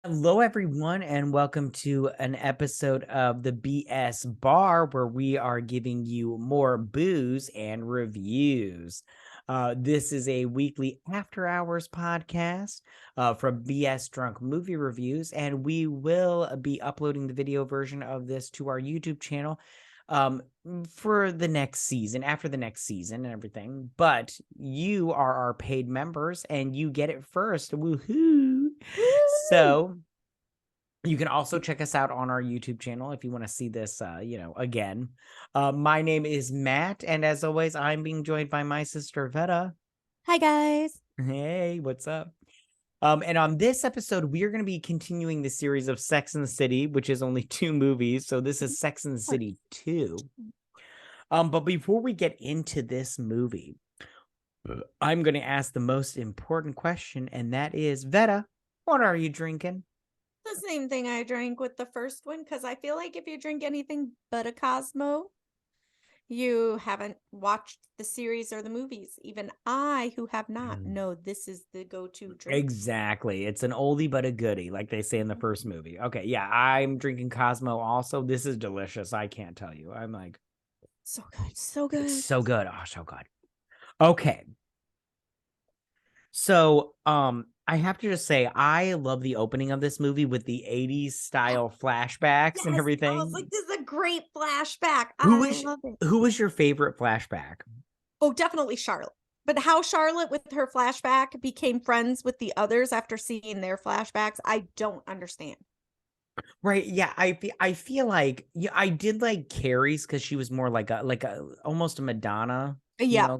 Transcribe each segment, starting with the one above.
Hello, everyone, and welcome to an episode of the BS Bar, where we are giving you more booze and reviews. This is a weekly after hours podcast from BS Drunk Movie Reviews, and we will be uploading the video version of this to our YouTube channel for the next season, after the next season and everything. But you are our paid members, and you get it first. Woohoo! So you can also check us out on our YouTube channel if you want to see this, again. My name is Matt, and as always, I'm being joined by my sister, Vetta. Hi, guys. Hey, what's up? And on this episode, we are going to be continuing the series of Sex and the City, which is only 2 movies. So this is Sex and the City 2. But before we get into this movie, I'm going to ask the most important question, and that is, Vetta, what are you drinking? The same thing I drank with the first one, because I feel like if you drink anything but a Cosmo, you haven't watched the series or the movies. Even I, who have not, know this is the go-to drink. Exactly. It's an oldie but a goodie, like they say in the first movie. Okay, yeah, I'm drinking Cosmo also. This is delicious. I can't tell you. I'm like, so good. So good. it's so good. Oh, so good. Okay. So, I have to just say, I love the opening of this movie with the 80s style flashbacks and everything. I was like, this is a great flashback. Who I love it. Who was your favorite flashback? Oh, definitely Charlotte. But how Charlotte, with her flashback, became friends with the others after seeing their flashbacks, I don't understand. Right, yeah, I feel like, yeah, I did like Carrie's because she was more like a almost a Madonna,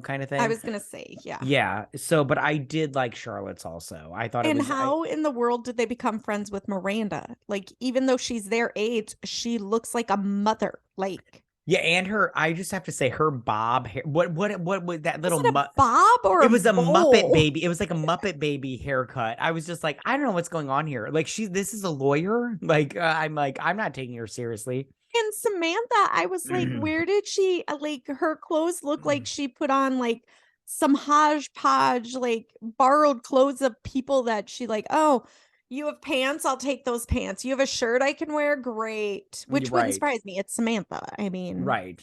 kind of thing. I was gonna say, yeah. Yeah, so, but I did like Charlotte's also. I thought it And was how in the world did they become friends with Miranda? Like, even though she's their age, she looks like a mother. Like, yeah, and I just have to say, her bob hair, what was that little was it a bob or it a was a Muppet bowl? baby. It was like a Muppet baby haircut. I was just like, I don't know what's going on here. Like, this is a lawyer. Like, I'm not taking her seriously. And Samantha, I was like, where did she, like, her clothes look like she put on, like, some hodgepodge, like, borrowed clothes of people that she, like, oh, you have pants? I'll take those pants. You have a shirt I can wear? Great. Which wouldn't Right. surprise me. It's Samantha. I mean, Right.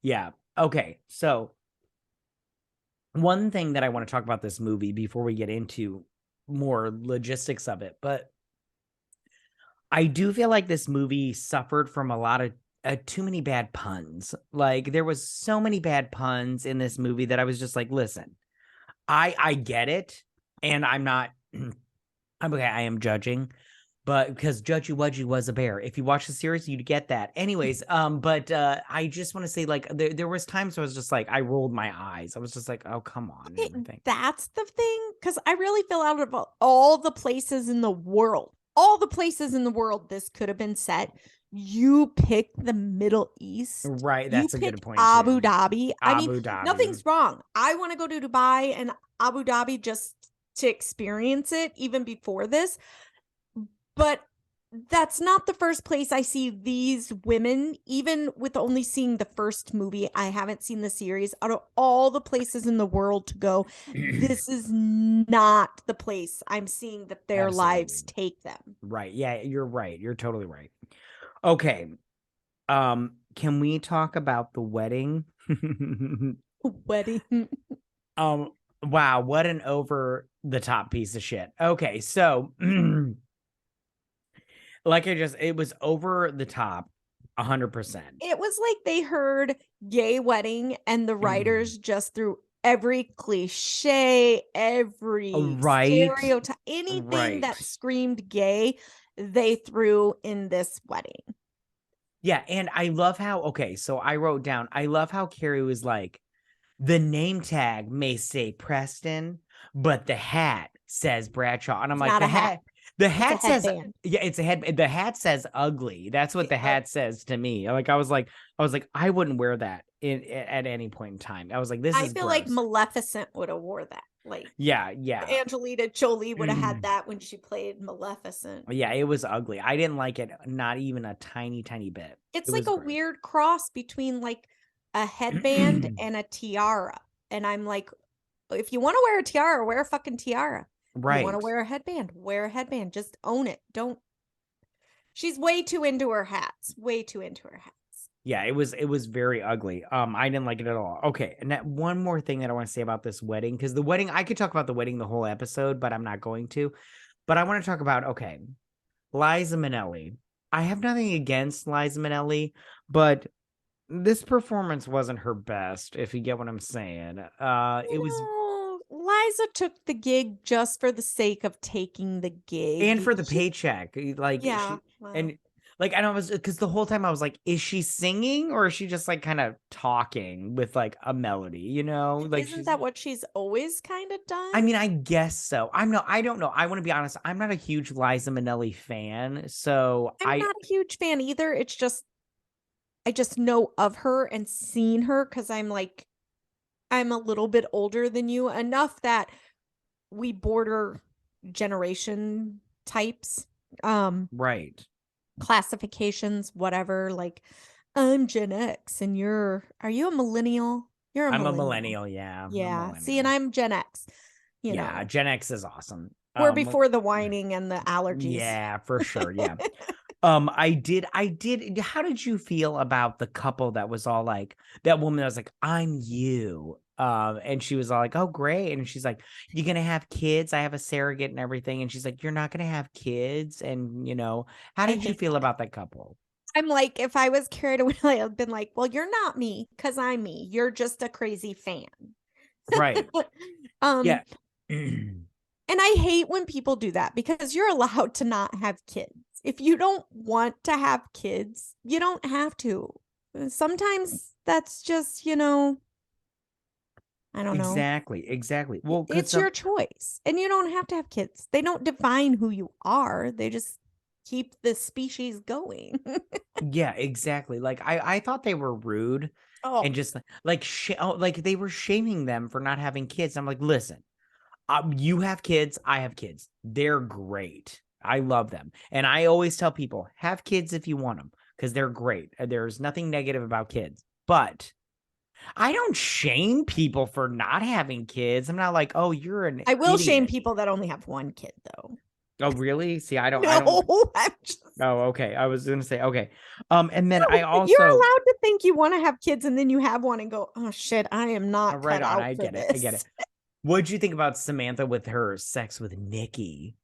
Yeah. Okay. So, one thing that I want to talk about this movie before we get into more logistics of it, but I do feel like this movie suffered from a lot of too many bad puns. Like, there was so many bad puns in this movie that I was just like, listen, I get it, and I'm not I'm okay, I am judging, but because Judgy Wudgy was a bear. If you watch the series, you'd get that. Anyways, but I just want to say, like, there was times where I was just like, I rolled my eyes. I was just like, oh, come on, and everything. that's the thing. Because I really feel out of all the places in the world this could have been set, you pick the Middle East. Right, that's a good point, Abu too. Dhabi. I mean, Abu Dhabi. nothing's wrong. I want to go to Dubai and Abu Dhabi just to experience it even before this. But that's not the first place I see these women, even with only seeing the first movie. I haven't seen the series. Out of all the places in the world to go, this is not the place I'm seeing that their lives take them. Right. Yeah, you're right. You're totally right. Okay. Can we talk about the wedding? Wedding. Wow, what an over the top piece of shit. Okay, so like it was over the top 100%. It was like they heard gay wedding and the writers just threw every cliche, every stereotype, anything that screamed gay, they threw in this wedding. Yeah, and I love how, okay, so I wrote down, I love how Carrie was like, the name tag may say Preston, but the hat says Bradshaw. And I'm like, the hat says, yeah, it's a head. The hat says ugly. That's what the hat says to me. Like, I was like, I wouldn't wear that at any point in time. I was like, I feel like Maleficent would have wore that. Like, yeah. Angelina Jolie would have had that when she played Maleficent. Yeah, it was ugly. I didn't like it, not even a tiny bit. It's like a weird cross between like a headband and a tiara. And I'm like, if you want to wear a tiara, wear a fucking tiara. You want to Right. wear a headband, wear a headband. Just own it. Don't. She's way too into her hats. Way too into her hats. Yeah, it was very ugly. I didn't like it at all. Okay, and that one more thing that I want to say about this wedding, because the wedding, I could talk about the wedding the whole episode, but I'm not going to. But I want to talk about, okay, Liza Minnelli. I have nothing against Liza Minnelli, but this performance wasn't her best, if you get what I'm saying. It was, Liza took the gig just for the sake of taking the and gig. for the paycheck, like Yeah. she, Well, and like I know, was because the whole time I was like, is she singing or is she just like kind of talking with like a melody, like isn't she's, that what she's always kind of done? I mean, I guess so. I don't know. I want to be honest. I'm not a huge Liza Minnelli fan. So I'm not a huge fan either. It's just I just know of her and seen her because I'm a little bit older than you, enough that we border generation types, right. classifications, whatever. Like I'm Gen X and are you a millennial? You're a I'm a millennial. millennial. Yeah. I'm a Yeah. See, and millennial. I'm Gen X, Yeah. Gen X is awesome. we're before the whining and the allergies. Yeah, for sure. Yeah. I did. How did you feel about the couple that was all like, that woman that was like, I'm you? And she was all like, oh, great. And she's like, you're gonna have kids? I have a surrogate and everything. And she's like, you're not gonna have kids. And how I did you hate feel that. about that couple? I'm like, if I was carried away, I've been like, well, you're not me because I'm me. You're just a crazy fan. Right. um, Yeah. and I hate when people do that because you're allowed to not have kids. If you don't want to have kids, you don't have to. Sometimes that's just, I don't know. Exactly. Well, because It's your choice. And you don't have to have kids. They don't define who you are. They just keep the species going. yeah, exactly. Like I thought they were rude Oh, and just like they were shaming them for not having kids. I'm like, listen, you have kids, I have kids. They're great. I love them. And I always tell people, have kids if you want them because they're great. There's nothing negative about kids. But I don't shame people for not having kids. I'm not like, oh, you're an I will shame idiot. people that only have one kid, though. Oh, really? See, I don't. No, I'm just. Oh, okay. I was gonna say, okay. And then No, I you're also, allowed to think you want to have kids and then you have one and go, oh shit, I am not right cut on. out I for get it. I get it. this. What'd you think about Samantha with her sex with Nikki?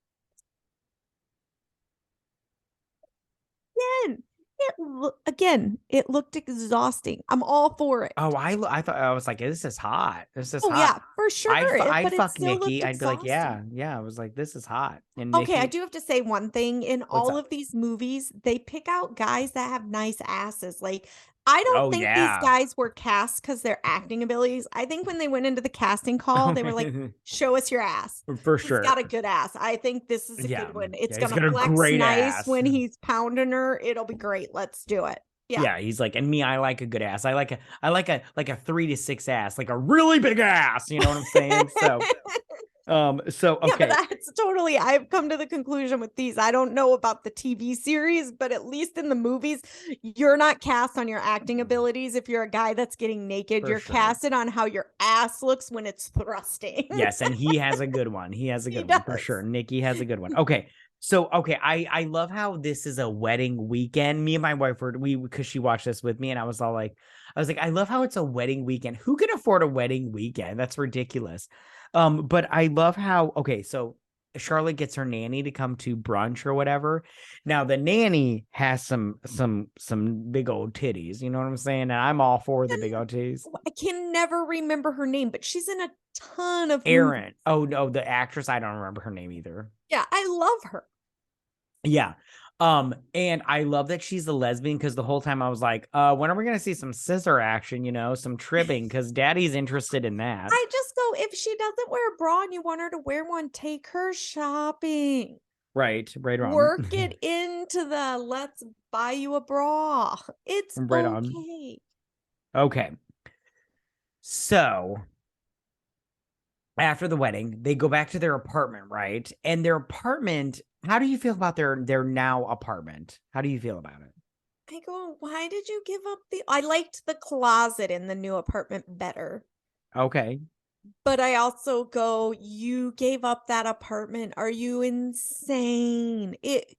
It looked exhausting. I'm all for it. Oh, I thought, I was like, this is hot. This is Oh hot. yeah, for sure. I'd But it fuck still Nikki. looked I'd be like, yeah, exhausting. yeah. I was like, this is hot. And Okay, I Nikki, do have to say one thing. In what's all up? of these movies, they pick out guys that have nice asses. Like, I don't Oh think these yeah, guys were cast because their acting abilities. I think when they went into the casting call, they were like, show us your ass. for He's got a sure. good ass. I think this is a Yeah, good one. It's yeah. He's gonna got a flex great nice ass. when he's pounding her. It'll be great. Let's do it. Yeah. Yeah, he's like, and me, I like a good ass. I like a 3 to 6 ass, like a really big ass. You know what I'm saying? So Yeah, but okay. that's totally, I've come to the conclusion with these. I don't know about the TV series, but at least in the movies, you're not cast on your acting abilities. If you're a guy that's getting naked, For you're sure. casted on how your ass looks when it's thrusting. Yes, and he has a good one. He has a He good one for does. sure. Nikki has a good one. Okay. So okay, I love how this is a wedding weekend. Me and my wife were because she watched this with me, and I was all like, I love how it's a wedding weekend. Who can afford a wedding weekend? That's ridiculous. But I love how, okay, so Charlotte gets her nanny to come to brunch or whatever. Now the nanny has some big old titties, you know what I'm saying? And I'm all for the big old titties. I can never remember her name, but she's in a ton of movies. Erin. Oh no, the actress, I don't remember her name either. Yeah, I love her. Yeah. And I love that she's a lesbian because the whole time I was like, when are we gonna see some scissor action, some tripping? Because daddy's interested in that. I just go, if she doesn't wear a bra and you want her to wear one, take her shopping. Right on. Work it into the let's buy you a bra. It's Right on. okay. Okay. So after the wedding, they go back to their apartment, right? And their apartment, how do you feel about their now apartment? How do you feel about it? I go, why did you give up I liked the closet in the new apartment better. Okay. But I also go, you gave up that apartment. Are you insane? It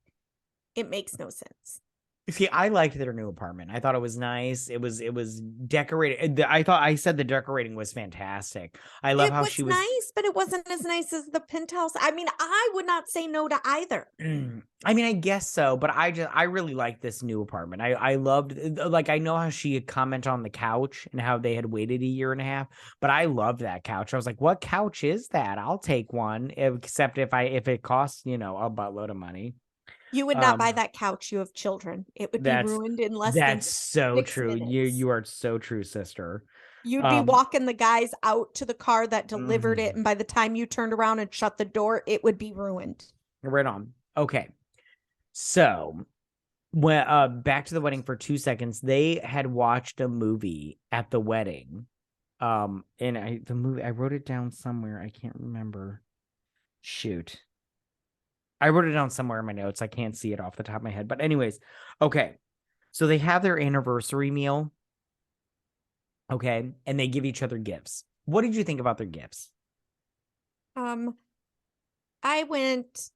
makes no sense. See, I liked their new apartment. I thought it was nice. It was decorated. I said the decorating was fantastic. I love It how was she was. nice, but it wasn't as nice as the penthouse. I mean, I would not say no to either. I mean, I guess so, but I really like this new apartment. I loved, like, I know how she had commented on the couch and how they had waited a year and a half, but I loved that couch. I was like, what couch is that? I'll take one, except if it costs, a buttload of money. You would not buy Um, that couch. You have children. It would be that's ruined in less than that's so 6 true. You minutes. you are so true, sister. You'd be Um, walking the guys out to the car that delivered it, mhm. and by the time you turned around and shut the door, it would be ruined. Right on. Okay. So when back to the wedding for 2 seconds, they had watched a movie at the wedding. And the movie, I wrote it down somewhere. I can't remember. Shoot. I wrote it down somewhere in my notes. I can't see it off the top of my head. But anyways, okay. So they have their anniversary meal. Okay. And they give each other gifts. What did you think about their gifts? Um, I went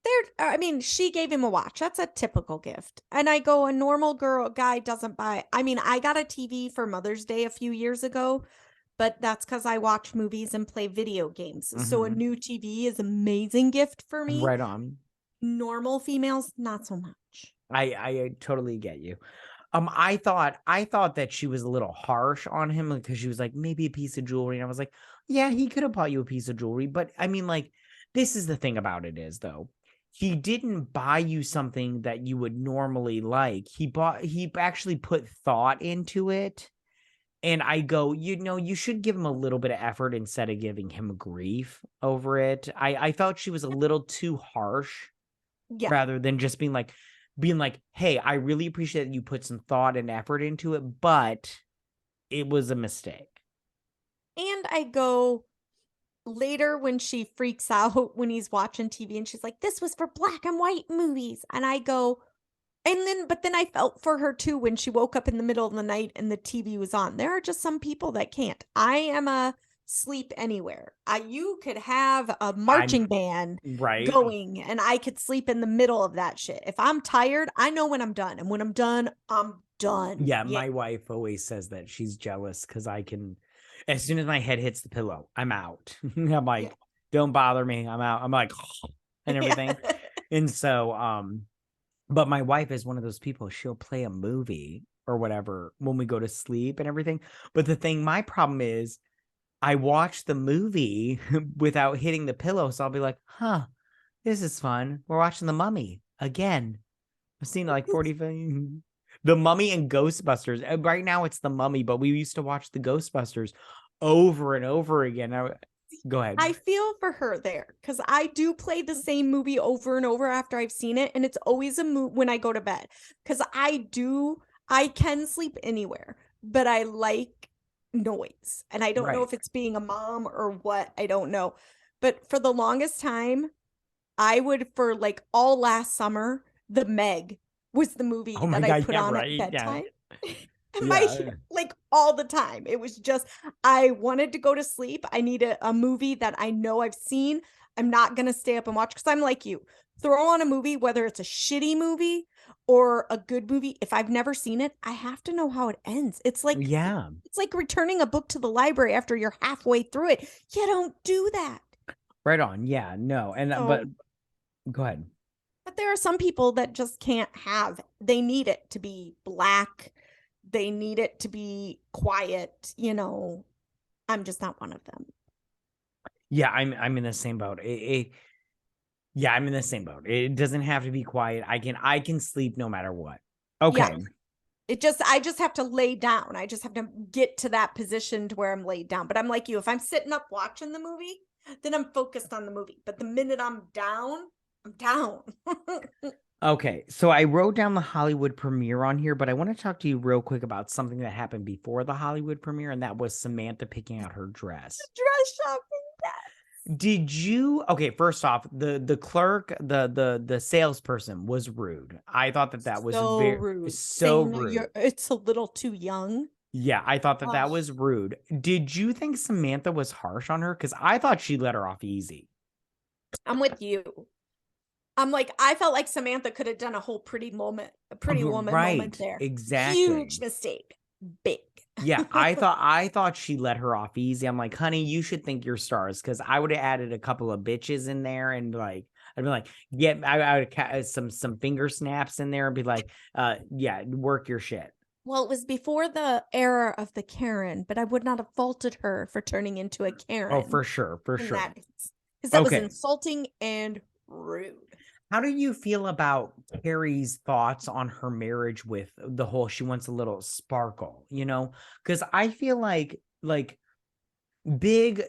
there. I mean, she gave him a watch. That's a typical gift. And I go, a normal guy doesn't buy. I mean, I got a TV for Mother's Day a few years ago, but that's because I watch movies and play video games. So a new TV is an amazing gift for me. Right on. Normal females, not so much. I totally get you. I thought that she was a little harsh on him because she was like, maybe a piece of jewelry. And I was like, yeah, he could have bought you a piece of jewelry. But I mean, like, this is the thing about it is, though, he didn't buy you something that you would normally like. He actually put thought into it. And I go, you should give him a little bit of effort instead of giving him grief over it. I felt she was a little too harsh Yeah. rather than just being like, hey, I really appreciate that you put some thought and effort into it, but it was a mistake. And I go later when she freaks out when he's watching TV and she's like, this was for black and white movies. And I go, but then I felt for her too when she woke up in the middle of the night and the TV was on. There are just some people that can't. I am a sleep anywhere. You could have a marching band Right. going and I could sleep in the middle of that shit. If I'm tired, I know when I'm done. And when I'm done, I'm done. Yeah, my wife always says that she's jealous because I can, as soon as my head hits the pillow, I'm out. I'm like, Yeah. don't bother me. I'm out. I'm like, and everything. Yeah. And so, but my wife is one of those people, she'll play a movie or whatever when we go to sleep and everything. But my problem is I watch the movie without hitting the pillow. So I'll be like, huh, this is fun. We're watching The Mummy again. I've seen it like 40. The Mummy and Ghostbusters. Right now it's The Mummy, but we used to watch the Ghostbusters over and over again. Go ahead. I feel for her there because I do play the same movie over and over after I've seen it. And it's always a move when I go to bed because I can sleep anywhere, but I like noise. And I don't know Right. if it's being a mom or what. I don't know. But for the longest time, I would, for like all last summer, The Meg was the movie Oh my that I God. put Yeah, on right. at Yeah. bedtime. And Yeah. like all the time, it was just, I wanted to go to sleep. I need a movie that I know I've seen. I'm not going to stay up and watch because I'm like you. Throw on a movie, whether it's a shitty movie or a good movie. If I've never seen it, I have to know how it ends. Yeah. It's like returning a book to the library after you're halfway through it. You don't do that. Right on. Yeah. No. And, but So, go ahead. but there are some people that just can't have, they need it to be black. They need it to be quiet, I'm just not one of them. Yeah. I'm in the same boat. Yeah, I'm in the same boat. It doesn't have to be quiet. I can sleep no matter what. Okay. Yeah. I just have to lay down. I just have to get to that position to where I'm laid down. But I'm like you, if I'm sitting up watching the movie, then I'm focused on the movie. But the minute I'm down, I'm down. Okay. So I wrote down the Hollywood premiere on here, but I want to talk to you real quick about something that happened before the Hollywood premiere, and that was Samantha picking out her dress. Dress shopping. Did you okay, first off, the clerk, the salesperson was rude. I thought that was So very rude. so Saying rude. it's a little too young. Yeah, I thought that Ugh, that was rude. Did you think Samantha was harsh on her? Because I thought she let her off easy. I'm with you. I'm like, I felt like Samantha could have done a whole pretty woman moment Right, there. Huge exactly. mistake. Big. Yeah, I thought she let her off easy. I'm like, honey, you should thank your stars, because I would have added a couple of bitches in there, and like I'd be like, yeah, I would have some finger snaps in there and be like, yeah, work your shit. Well, it was before the era of the Karen, but I would not have faulted her for turning into a Oh, Karen for sure, for in sure. that case. Because that was Okay. insulting and rude. How do you feel about Carrie's thoughts on her marriage with the whole she wants a little sparkle, you know? Because I feel like Big,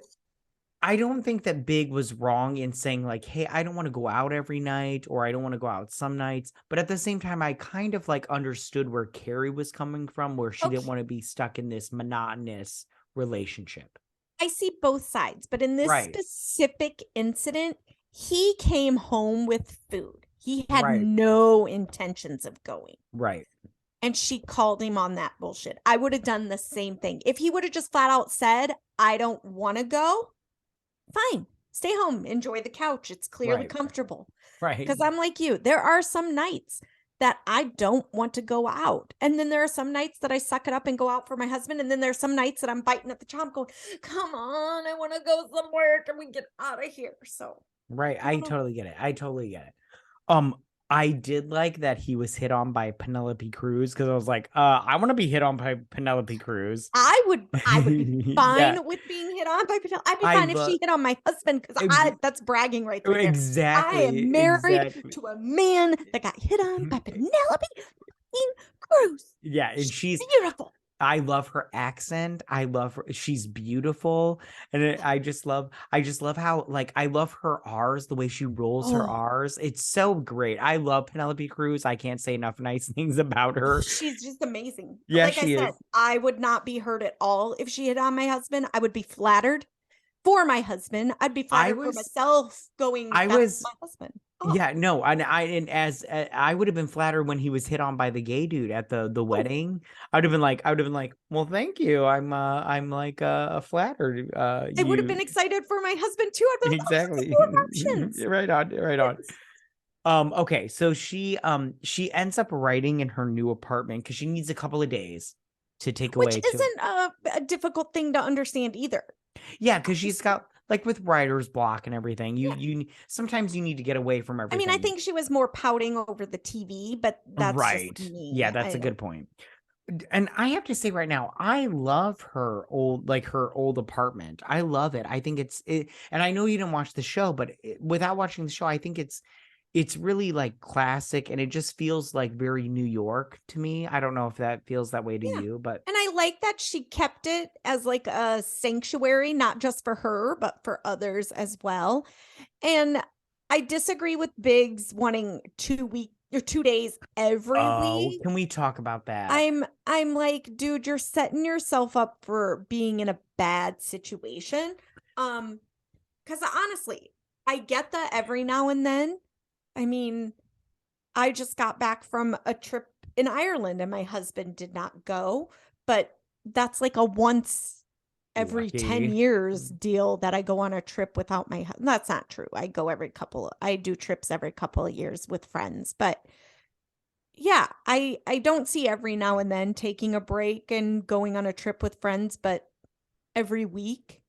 I don't think that Big was wrong in saying like, hey, I don't want to go out every night, or I don't want to go out some nights. But at the same time, I kind of like understood where Carrie was coming from, where she didn't Okay, want to be stuck in this monotonous relationship. I see both sides, but in this Right. specific incident, he came home with food. He had Right. no intentions of going. Right. And she called him on that bullshit. I would have done the same thing. If he would have just flat out said, I don't want to go, fine. Stay home. Enjoy the couch. It's clearly Right. comfortable. Right. Because I'm like you. There are some nights that I don't want to go out. And then there are some nights that I suck it up and go out for my husband. And then there's some nights that I'm biting at the chomp going, come on, I want to go somewhere. Can we get out of here? So Right. I I don't know. totally get it. I totally get it. Um, I did like that he was hit on by Penelope Cruz, because I was like, I want to be hit on by Penelope Cruz. I would be Yeah, fine with being hit on by Patel. I'd be I fine if love she hit on my husband because ex I that's bragging rights right there. I exactly, am married exactly. to a man that got hit on by Penelope Cruz. Yeah, and She's she's beautiful. I love her accent. I love her. She's beautiful. And I just love how, like, I love her R's, the way she rolls her Oh, R's. It's so great. I love Penelope Cruz. I can't say enough nice things about her. she's just amazing. Yeah, Like I she said, is. I would not be hurt at all if she hit on my husband. I would be flattered for my husband. I'd be I flattered for was, myself going, I that's was, my husband. Oh, yeah, no, and as I would have been flattered when he was hit on by the gay dude at the oh, wedding. I would have been like, well, thank you. I'm like flattered. I would have You been excited for my husband too. I'd be like, oh, look at exactly. your emotions. Right on, right on. Okay, so she ends up writing in her new apartment because she needs a couple of days to take Which away to, isn't a difficult thing to understand either. yeah, because she's got, like, with writer's block and everything. You Yeah. you sometimes you need to get away from I mean, I everything. think she was more pouting over the TV, but that's just Right. Yeah, me. that's I a don't. good point. And I have to say right now, I love her old apartment. I love it. I think and I know you didn't watch the show, but without watching the show, I think it's really like classic, and it just feels like very New York to me. I don't know if that feels that way to Yeah. you, but And I like that she kept it as like a sanctuary, not just for her, but for others as well. And I disagree with Biggs wanting 2 week or 2 days every oh, week. can we talk about that? I'm like, dude, you're setting yourself up for being in a bad situation. Um, because honestly, I get that every now and then. I mean, I just got back from a trip in Ireland and my husband did not go, but that's like a once every 10 Lucky. years deal that I go on a trip without my husband. That's not true. I do trips every couple of years with friends, but yeah, I don't see every now and then taking a break and going on a trip with friends, but every week.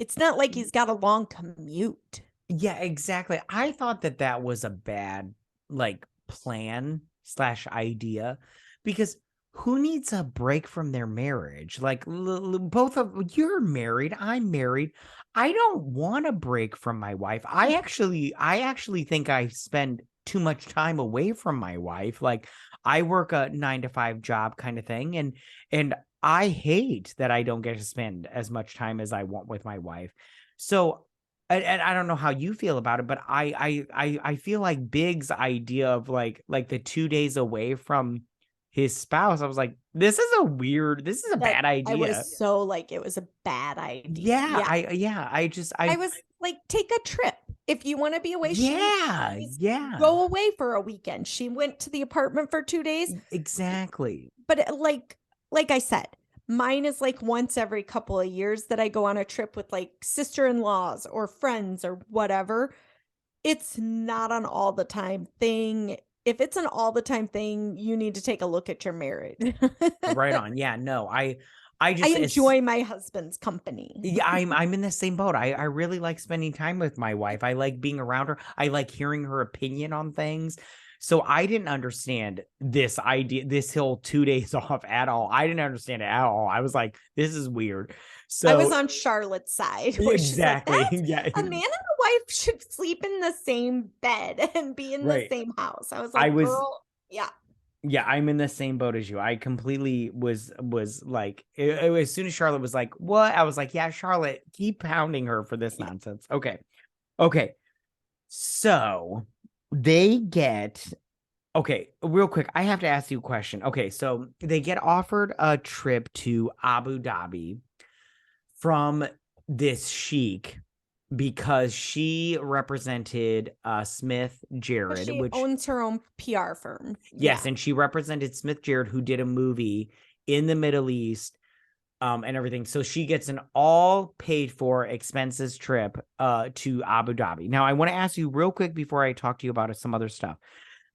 It's not like he's got a long commute. Yeah, exactly. I thought that that was a bad, like, plan slash idea, because who needs a break from their marriage? Like, both of you're married, I'm married. I don't want a break from my wife. I actually think I spend too much time away from my wife. Like, I work a 9 to 5 job kind of thing, and I hate that I don't get to spend as much time as I want with my wife. So, and I don't know how you feel about it, but I feel like Big's idea of like the 2 days away from his spouse, I was like, this is a That bad I idea. was so like it was a bad idea. Yeah, Yeah. I I was like, take a trip. If you want to be away, she yeah, always yeah, go away for a weekend. She went to the apartment for 2 days. exactly. But like I said, Mine is like once every couple of years that I go on a trip with like sister-in-laws or friends or whatever. It's not an all the time thing. If it's an all the time thing, you need to take a look at your marriage. Right on. Yeah, no, I I just enjoy my husband's company. yeah, I'm in the same boat. I really like spending time with my wife. I like being around her. I like hearing her opinion on things. So I didn't understand this idea, this whole 2 days off at all. I didn't understand it at all. I was like, this is weird. I was So on Charlotte's side where she's like, exactly. that's Yeah. a man and a wife should sleep in the same bed and be in the Right. same house. I was I like, was girl, yeah. Yeah, I'm in the same boat as you. I completely was like as soon as Charlotte was like, "What?" I was like, "Yeah, Charlotte, keep pounding her for this nonsense." Okay. Okay. So, they get okay, real quick, I have to ask you a question. Okay, so they get offered a trip to Abu Dhabi from this sheik because she represented Smith Jared, She which owns her own PR firm. yes, Yeah. and she represented Smith Jared, who did a movie in the Middle East, and everything. So she gets an all paid for expenses trip to Abu Dhabi. Now, I want to ask you real quick before I talk to you about some other stuff.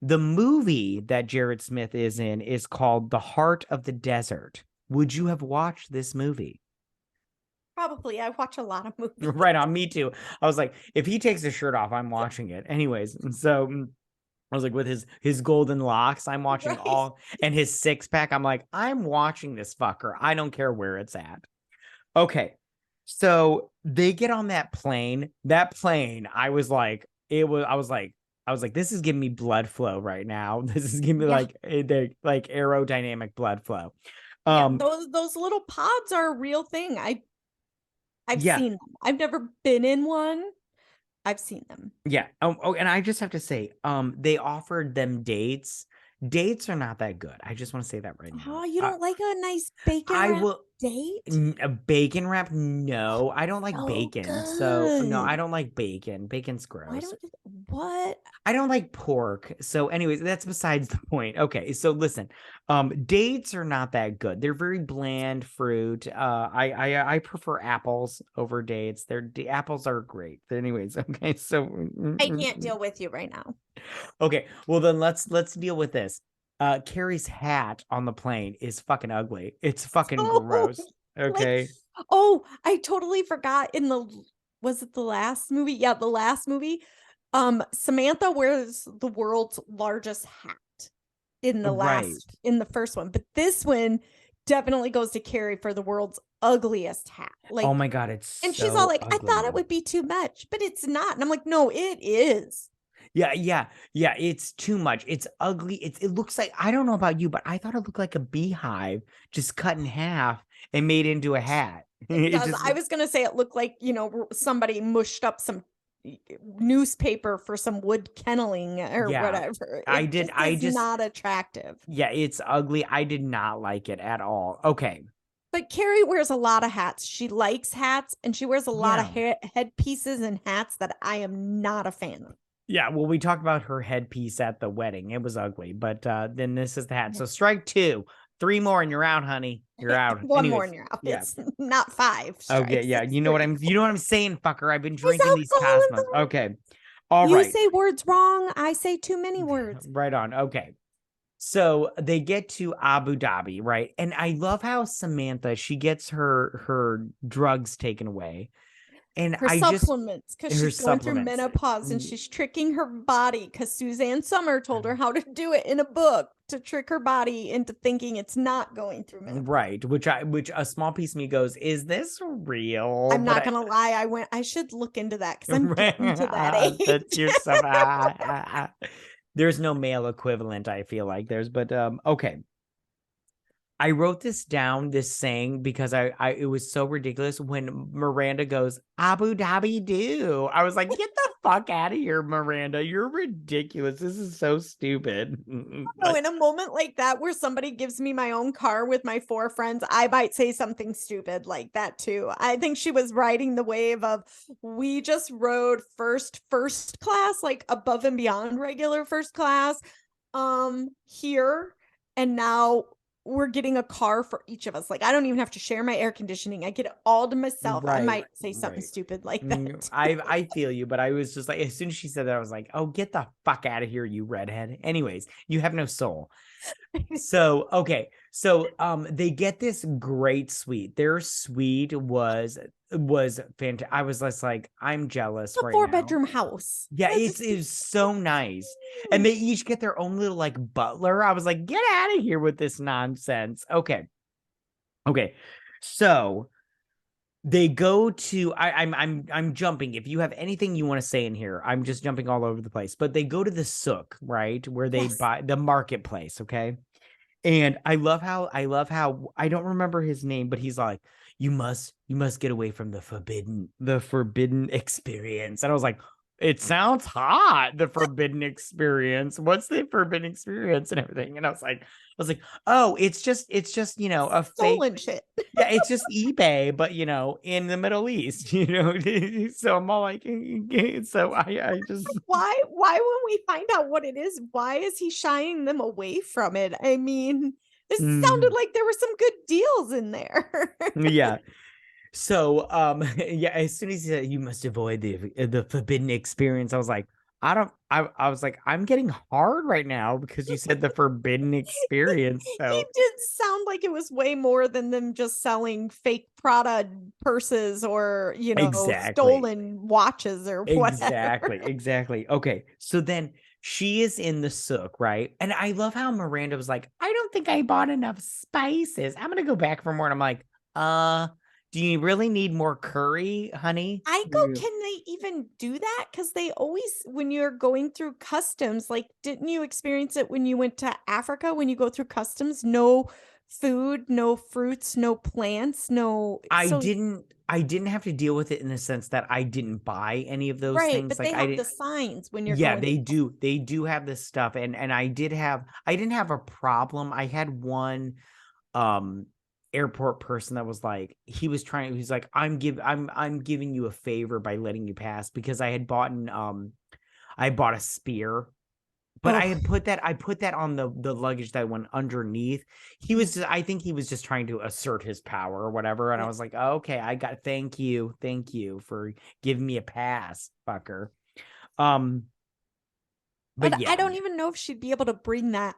The movie that Jared Smith is in is called The Heart of the Desert. Would you have watched this movie? Probably. I watch a lot of movies. Right on, me too. I was like, if he takes his shirt off, I'm watching it. Anyways, so I was like, with his golden locks, I'm watching Right. all, and his six pack. I'm like, I'm watching this fucker. I don't care where it's at. Okay, so they get on that plane. That plane, I was like, this is giving me blood flow right now. This is giving me Yeah. like aerodynamic blood flow. Yeah, those little pods are a real thing. I've Yeah. seen them. I've never been in one. I've seen them. Yeah. Oh, and I just have to say, they offered them dates. Dates are not that good. I just want to say that right now. Oh, you don't like a nice bacon I wrap will date? a bacon wrap. No, I don't like So bacon. So no, I good. don't like bacon. Bacon's Why gross. don't you what? I don't like pork. So anyways, that's besides the point. Okay, so listen, dates are not that good. They're very bland fruit. I prefer apples over dates. The apples are great. Anyways, okay, so I can't deal with you right now. okay, well then let's deal with this. Carrie's hat on the plane is fucking ugly. It's fucking gross. Okay. Like, oh, I totally forgot was it the last movie? Yeah, the last movie. Samantha wears the world's largest hat in the first one, but this one definitely goes to Carrie for the world's ugliest hat. Like, oh my god, it's and so she's all like, ugly. I thought it would be too much, but it's not. And I'm like, no, it is. Yeah, it's too much. It's ugly. It looks like, I don't know about you, but I thought it looked like a beehive just cut in half and made into a hat. It does. I was gonna say it looked like, somebody mushed up some newspaper for some wood kenneling or whatever. I It's not attractive. Yeah, it's ugly. I did not like it at all. Okay. But Carrie wears a lot of hats. She likes hats, and she wears a lot of headpieces and hats that I am not a fan of. Yeah, well, we talked about her headpiece at the wedding. It was ugly, but then this is the hat. So strike 2, 3 more, and you're out, honey. You're out. One more and you're out. Yeah. It's not 5 strikes. Okay, yeah. You know what I'm saying, fucker. I've been drinking these Cosmos. Okay. All right. You say words wrong. I say too many words. Right on. Okay. So they get to Abu Dhabi, right? And I love how Samantha, she gets her drugs taken away. And her supplements, because she's going through menopause and she's tricking her body because Suzanne Summer told her how to do it in a book to trick her body into thinking it's not going through menopause. Right. Which a small piece of me goes, is this real? I'm not gonna lie. I should look into that because I'm getting to that age. That's your stuff. There's no male equivalent, I feel like but okay. I wrote this down, this saying, because it was so ridiculous when Miranda goes, Abu Dhabi do. I was like, get the fuck out of here, Miranda. You're ridiculous. This is so stupid. No, in a moment like that where somebody gives me my own car with my 4 friends, I might say something stupid like that too. I think she was riding the wave of, we just rode first class, like above and beyond regular first class, here, and now we're getting a car for each of us. Like, I don't even have to share my air conditioning. I get it all to myself. I Right. might say something Right. stupid like that. I feel you, but I was just like, as soon as she said that, I was like, oh, get the fuck out of here, you redhead. Anyways, you have no soul. So okay, so they get this great suite. Their suite was fantastic. I was just like, I'm jealous It's a right now. 4-bedroom house. Yeah, it's so nice. And they each get their own little like butler. I was like, get out of here with this nonsense. Okay. So they go to I'm jumping. If you have anything you want to say in here, I'm just jumping all over the place. But they go to the souk, right? Where they buy the marketplace, okay? And I love how I don't remember his name, but he's like, you must get away from the forbidden experience. And I was like, it sounds hot, the forbidden experience. What's the forbidden experience and everything? And I was like, oh, it's just, a fake stolen shit. Yeah, it's just eBay, but in the Middle East, So I'm all like, so I just Why when we find out what it is, why is he shying them away from it? I mean, this sounded like there were some good deals in there. Yeah. So yeah, as soon as he said you must avoid the forbidden experience, I was like, I was like, I'm getting hard right now because you said the forbidden experience. He So did sound like it was way more than them just selling fake Prada purses or, exactly. stolen watches or whatever. Exactly. Okay. So then she is in the souk, right? And I love how Miranda was like, I don't think I bought enough spices. I'm gonna go back for more. And I'm like, do you really need more curry, honey? I go, can they even do that? Because they always, when you're going through customs, like, didn't you experience it when you went to Africa? When you go through customs, no food, no fruits, no plants, no. I So didn't have to deal with it in the sense that I didn't buy any of those right, things. but Like they I have didn't. the signs when you're Yeah, going. they do have this stuff, and I didn't have a problem. I had one airport person that was like, he's like, I'm giving you a favor by letting you pass, because I bought a spear, but I put that on the luggage that went underneath. I think he was just trying to assert his power or whatever. And I was like, oh, okay, thank you for giving me a pass, fucker. But yeah, I don't even know if she'd be able to bring that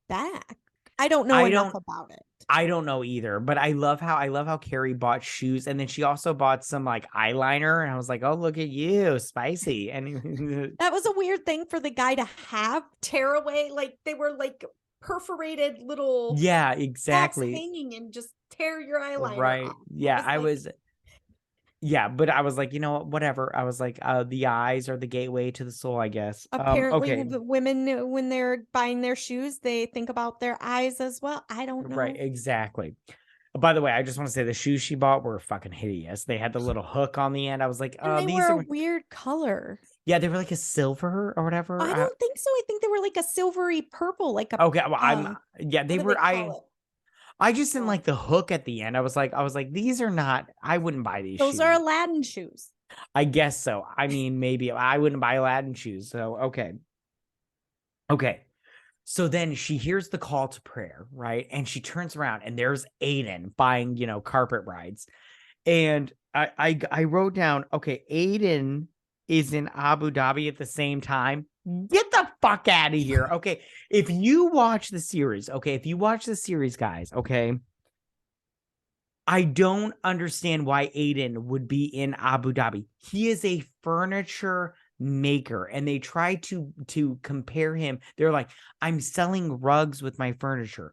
back. I don't know enough about it. I don't know either, but I love how Carrie bought shoes, and then she also bought some like eyeliner, and I was like, oh, look at you, spicy. And That was a weird thing for the guy to have tear away. Like, they were like perforated little yeah, exactly. hanging and just tear your eyeliner Right. off. Yeah, yeah, but I was like, whatever. I was like, the eyes are the gateway to the soul, I guess. Apparently, Okay. the women, when they're buying their shoes, they think about their eyes as well. I don't know. Right, exactly. By the way, I just want to say the shoes she bought were fucking hideous. They had the little hook on the end. I was like, And they these were are a weird color. Yeah, they were like a silver or whatever. I don't think so. I think they were like a silvery purple, like a Okay, well, they were. I just didn't like the hook at the end. I was like, these are not. I wouldn't buy these. Those shoes. are Aladdin shoes. I guess so. I mean, maybe I wouldn't buy Aladdin shoes. So okay. So then she hears the call to prayer, right? And she turns around, and there's Aidan buying, carpet rides. And I wrote down, okay, Aidan is in Abu Dhabi at the same time. Get the fuck out of here. Okay. If you watch the series, guys, okay, I don't understand why Aidan would be in Abu Dhabi. He is a furniture maker, and they try to compare him. They're like, I'm selling rugs with my furniture.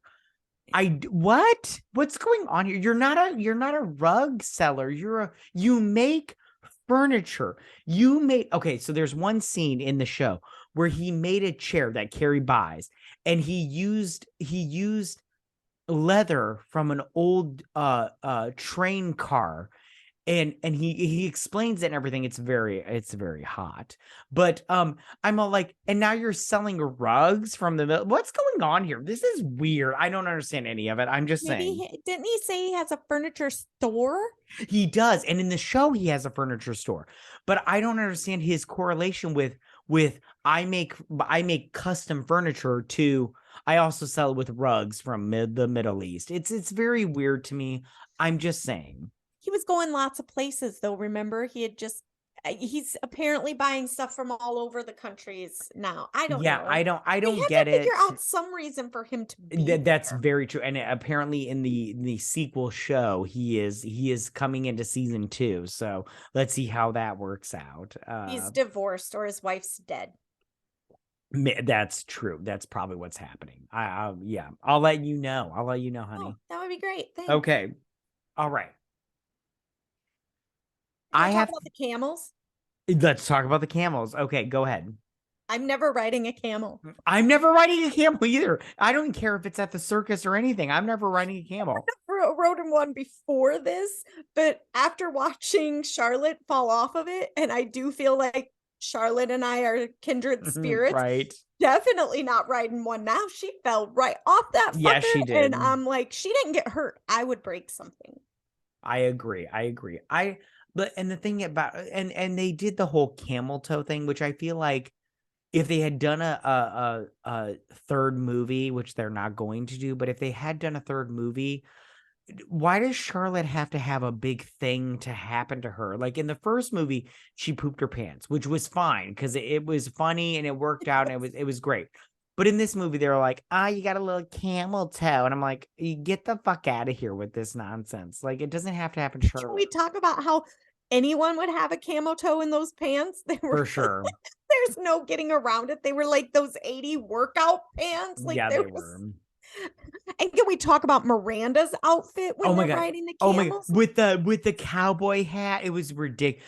What's going on here? You're not a rug seller. You make furniture. Okay, so there's one scene in the show where he made a chair that Carrie buys, and he used leather from an old train car, and he explains it and everything. It's very hot, but I'm all like, and now you're selling rugs from the middle. What's going on here? This is weird. I don't understand any of it. I'm just saying. Didn't he say he has a furniture store? He does, and in the show he has a furniture store, but I don't understand his correlation with I make custom furniture to I also sell it with rugs from the Middle East. It's very weird to me. I'm just saying. He was going lots of places though, remember? He's apparently buying stuff from all over the countries now. I don't Yeah, know. I They don't had get to figure it. out some reason for him to be That's there. very true. And apparently in the sequel show, he is coming into season 2. So let's see how that works out. He's divorced or his wife's dead. That's true. That's probably what's happening. Yeah, I'll let you know. I'll let you know, honey. Oh, that would be great. Thanks. Okay. All right. You want I to talk have about the camels? Let's talk about the camels. Okay, go ahead. I'm never riding a camel. I'm never riding a camel either. I don't care if it's at the circus or anything. I'm never riding a camel. I rode in one before this, but after watching Charlotte fall off of it, and I do feel like Charlotte and I are kindred spirits. Right. Definitely not riding one now. She fell right off that fucker. Yeah, she did. And I'm like, she didn't get hurt. I would break something. I agree. But the thing about and they did the whole camel toe thing, which I feel like if they had done a third movie, which they're not going to do, but if they had done a third movie, why does Charlotte have to have a big thing to happen to her? Like in the first movie, she pooped her pants, which was fine because it was funny and it worked out and it was great. But in this movie, they're like, you got a little camel toe. And I'm like, you get the fuck out of here with this nonsense. Like, it doesn't have to happen to Charlotte. Can we talk about how anyone would have a camel toe in those pants? They were For sure. There's no getting around it. They were like those 80 workout pants. Like yeah, they were. And can we talk about Miranda's outfit when they're riding the camels? Oh my God. With the cowboy hat, it was ridiculous.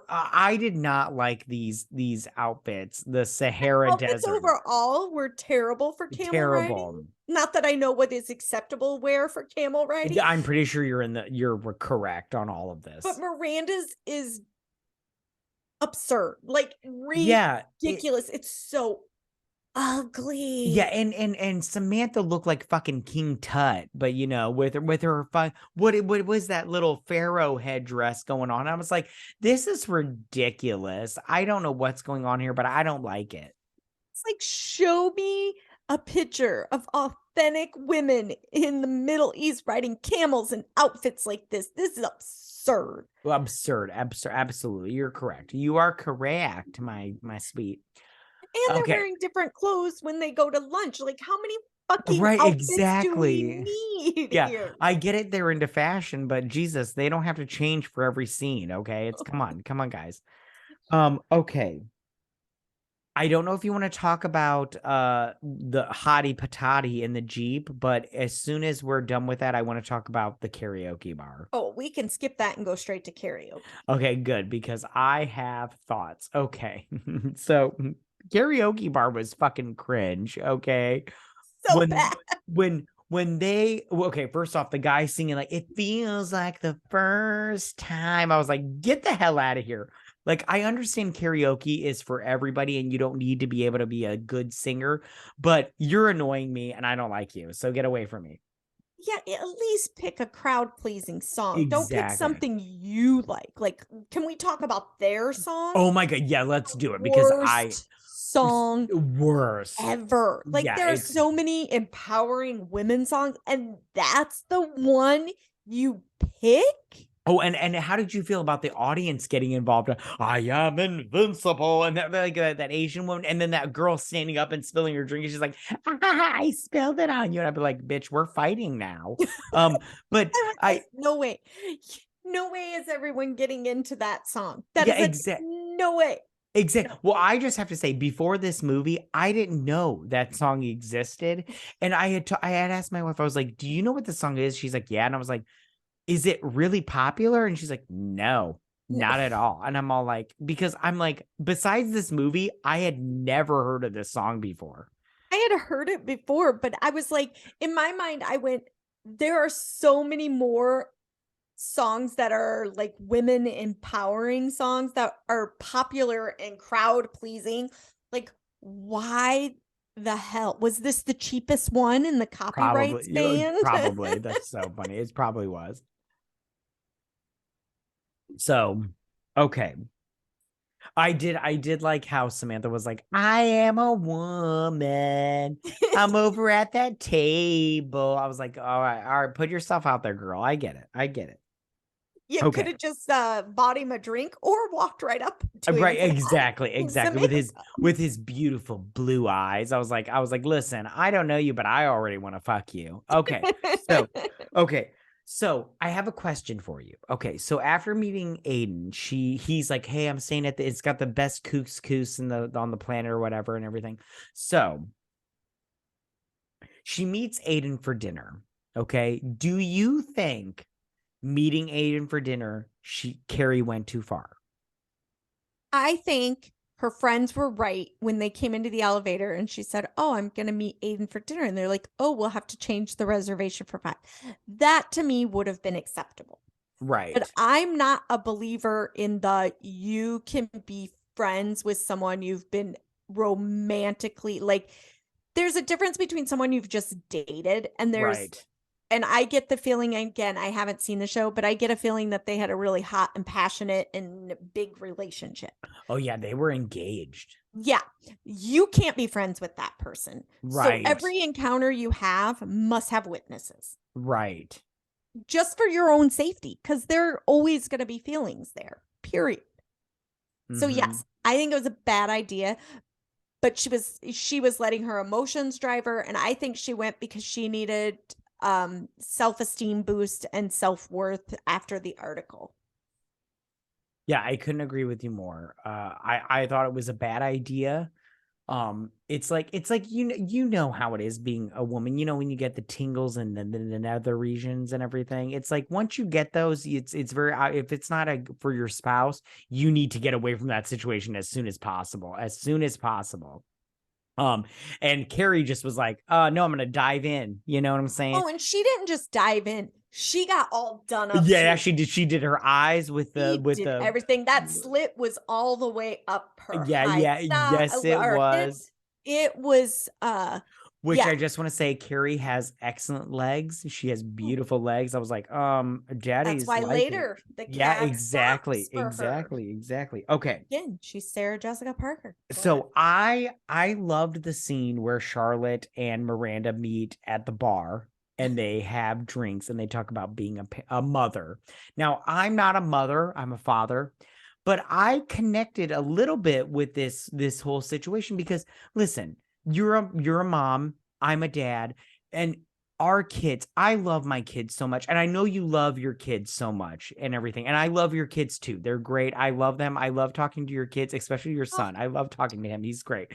I did not like these outfits. The Sahara Desert overall were terrible for camel riding. Not that I know what is acceptable wear for camel riding. Yeah, I'm pretty sure you're correct on all of this. But Miranda's is absurd, like ridiculous. It's so ugly. Yeah, and Samantha looked like fucking King Tut, but with her fun, what was that little pharaoh headdress going on? I was like, this is ridiculous. I don't know what's going on here, but I don't like it. It's like, show me a picture of authentic women in the Middle East riding camels in outfits like this. This is absurd. Absurd. Absolutely. You're correct. You are correct, my sweet. And they're wearing different clothes when they go to lunch. Like, how many fucking outfits do we need here? I get it. They're into fashion, but Jesus, they don't have to change for every scene. Okay. Come on, guys. Okay. I don't know if you want to talk about the hottie patati in the Jeep, but as soon as we're done with that, I want to talk about the karaoke bar. Oh, we can skip that and go straight to karaoke. Okay, good, because I have thoughts. Okay. So karaoke bar was fucking cringe. Okay. So bad. When they, okay, first off, the guy singing like, it feels like the first time, I was like, get the hell out of here. Like, I understand karaoke is for everybody and you don't need to be able to be a good singer, but you're annoying me and I don't like you. So get away from me. Yeah, at least pick a crowd-pleasing song. Exactly. Don't pick something you like. Like, can we talk about their song? Oh my God. Yeah, let's do it because song worst ever. Like, there are so many empowering women songs and that's the one you pick? Oh, and how did you feel about the audience getting involved? I am invincible, and that Asian woman, and then that girl standing up and spilling her drink. And she's like, I spilled it on you, and I'd be like, bitch, we're fighting now. But no way is everyone getting into that song. That is no way. Exactly. Well, I just have to say, before this movie, I didn't know that song existed, and I had asked my wife, I was like, do you know what the song is? She's like, yeah, and I was like, is it really popular? And she's like, no, not at all. And I'm all like, because I'm like, besides this movie, I had never heard of this song before. I had heard it before, but I was like, in my mind, I went, there are so many more songs that are like women empowering songs that are popular and crowd pleasing. Like, why the hell was this the cheapest one in the copyright band? Probably. That's so funny. It probably was. So, okay. I did like how Samantha was like, I am a woman. I'm over at that table. I was like, all right, put yourself out there, girl. I get it. I get it. You could Okay. have just bought him a drink or walked right up to him Right, and said, "Hi, I'm exactly. Samantha." With his beautiful blue eyes. I was like, listen, I don't know you, but I already want to fuck you. So okay. So I have a question for you. Okay, so after meeting Aidan, he's like, hey, I'm staying at it's got the best couscous in on the planet or whatever and everything. So she meets Aidan for dinner. Okay. Do you think meeting Aidan for dinner, Carrie went too far? I think her friends were right when they came into the elevator and she said, "Oh, I'm going to meet Aiden for dinner." And they're like, "Oh, we'll have to change the reservation for 5." That to me would have been acceptable. But Right. I'm not a believer in the you can be friends with someone you've been romantically like there's a difference between someone you've just dated Right. and I get the feeling, again, I haven't seen the show, but I get a feeling that they had a really hot and passionate and big relationship. Oh yeah, they were engaged. Yeah, you can't be friends with that person. So Right. every encounter you have must have witnesses Right. just for your own safety, because there are always going to be feelings there, period. So Mm-hmm. yes, I think it was a bad idea, but she was letting her emotions drive her, and I think she went because she needed self-esteem boost and self-worth after the article. Yeah, I couldn't agree with you more. I thought it was a bad idea. It's like you know how it is being a woman. You know when you get the tingles and then the nether regions and everything. It's like once you get those, it's very if it's not for your spouse, you need to get away from that situation as soon as possible. As soon as possible. Um, and Carrie just was like, no, I'm gonna dive in. You know what I'm saying? Oh, and she didn't just dive in. She got all done up Yeah, too. she did. She did her eyes She with did the everything. That slit was all the way up her high yes, it or was. hips. It was Which yeah. I just want to say, Carrie has excellent legs. She has Oh, beautiful legs. I was like, that's daddy's why like it. later the Yeah, cab stops for her. exactly. Okay. Again, she's Sarah Jessica Parker. Go ahead. So I loved the scene where Charlotte and Miranda meet at the bar and they have drinks and they talk about being a mother. Now, I'm not a mother, I'm a father, but I connected a little bit with this whole situation because listen, you're a mom, I'm a dad, and our kids, I love my kids so much. And I know you love your kids so much and everything. And I love your kids too. They're great. I love them. I love talking to your kids, especially your Oh, son. I love talking to him. He's great.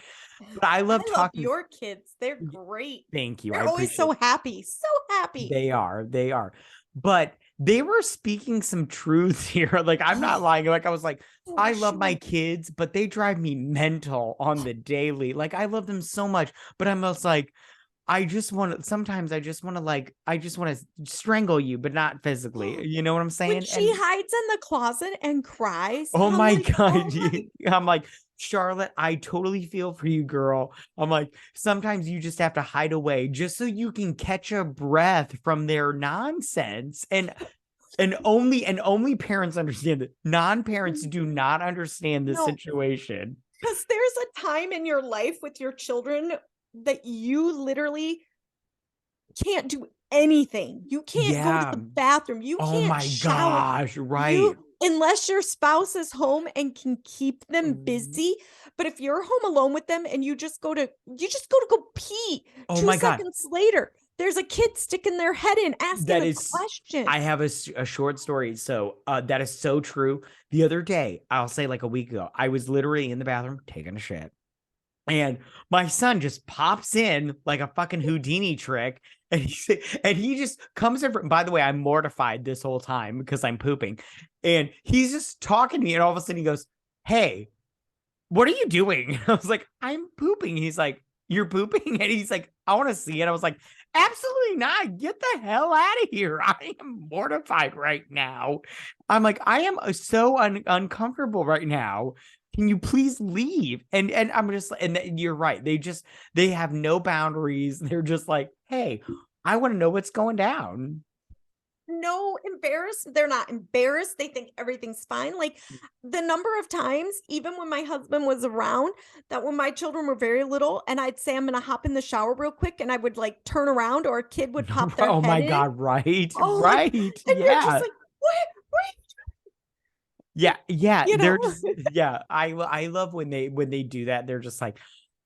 But I love I love talking. your kids. They're great. Thank you. I They're always appreciate so it. happy. So happy. They are. They are. But they were speaking some truth here. Like, I'm not Oh, lying. Like, I was like, for I love my sure. kids, but they drive me mental on the daily. Like, I love them so much, but I'm just like, I just want to sometimes I just want to strangle you, but not physically. You know what I'm When saying? she And hides in the closet and cries, oh I'm my like, God. oh my. I'm like, Charlotte, I totally feel for you, girl. I'm like, sometimes you just have to hide away just so you can catch a breath from their nonsense. And only parents understand it. Non-parents do not understand this No, situation. because there's a time in your life with your children that you literally can't do anything. You can't go to Yeah. the bathroom. You Oh can't my shower. gosh, right. You unless your spouse is home and can keep them busy. But if you're home alone with them and you just go to go pee, Oh 2 my God. seconds later, there's a kid sticking their head in asking That a is, question. I have a short story. So that is so true. The other day, I'll say like a week ago, I was literally in the bathroom taking a shit. And my son just pops in like a fucking Houdini trick. And he just comes in. By the way, I'm mortified this whole time because I'm pooping. And he's just talking to me. And all of a sudden he goes, hey, what are you doing? I was like, I'm pooping. He's like, you're pooping? And he's like, I want to see it. I was like, absolutely not. Get the hell out of here. I am mortified right now. I'm like, I am so uncomfortable right now. Can you please leave? And I'm just, and you're right. They have no boundaries. They're just like, hey, I want to know what's going down. no embarrassed. They're not embarrassed. They think everything's fine. Like the number of times, even when my husband was around, that when my children were very little and I'd say I'm going to hop in the shower real quick and I would like turn around or a kid would pop their Oh head my in. God, right. Oh, Right. and you're just Yeah. like, what? Yeah, yeah. You They're know? just yeah. I love when they do that.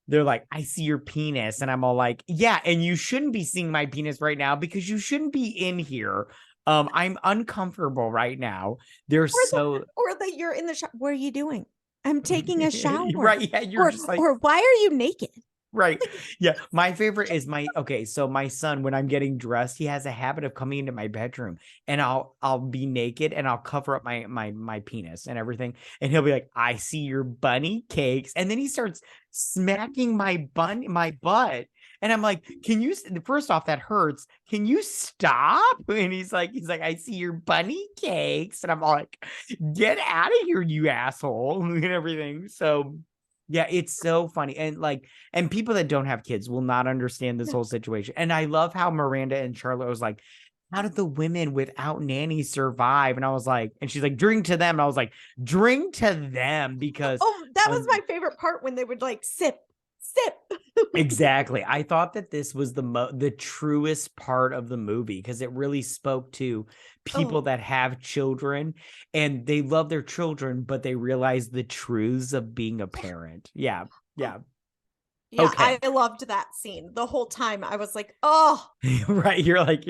They're like, I see your penis. And I'm all like, yeah, and you shouldn't be seeing my penis right now because you shouldn't be in here. I'm uncomfortable right now. They're so Or that you're in the shower. What are you doing? I'm taking a shower. right. Yeah, you're just like or why are you naked? right. Yeah. My favorite is so my son, when I'm getting dressed, he has a habit of coming into my bedroom and I'll be naked and I'll cover up my penis and everything. And he'll be like, I see your bunny cakes. And then he starts smacking my butt. And I'm like, first off, that hurts. Can you stop? And he's like, I see your bunny cakes. And I'm like, get out of here, you asshole, and everything. So yeah, it's so funny. And people that don't have kids will not understand this whole situation. And I love how Miranda and Charlotte was like, how did the women without nannies survive? And I was like, and she's like, drink to them. And I was like, drink to them because that was my favorite part when they would like sip. Exactly. I thought that this was the truest part of the movie because it really spoke to people that have children and they love their children, but they realize the truths of being a parent. Yeah. Yeah. Yeah, okay. I loved that scene. The whole time I was like, oh. Right. You're like,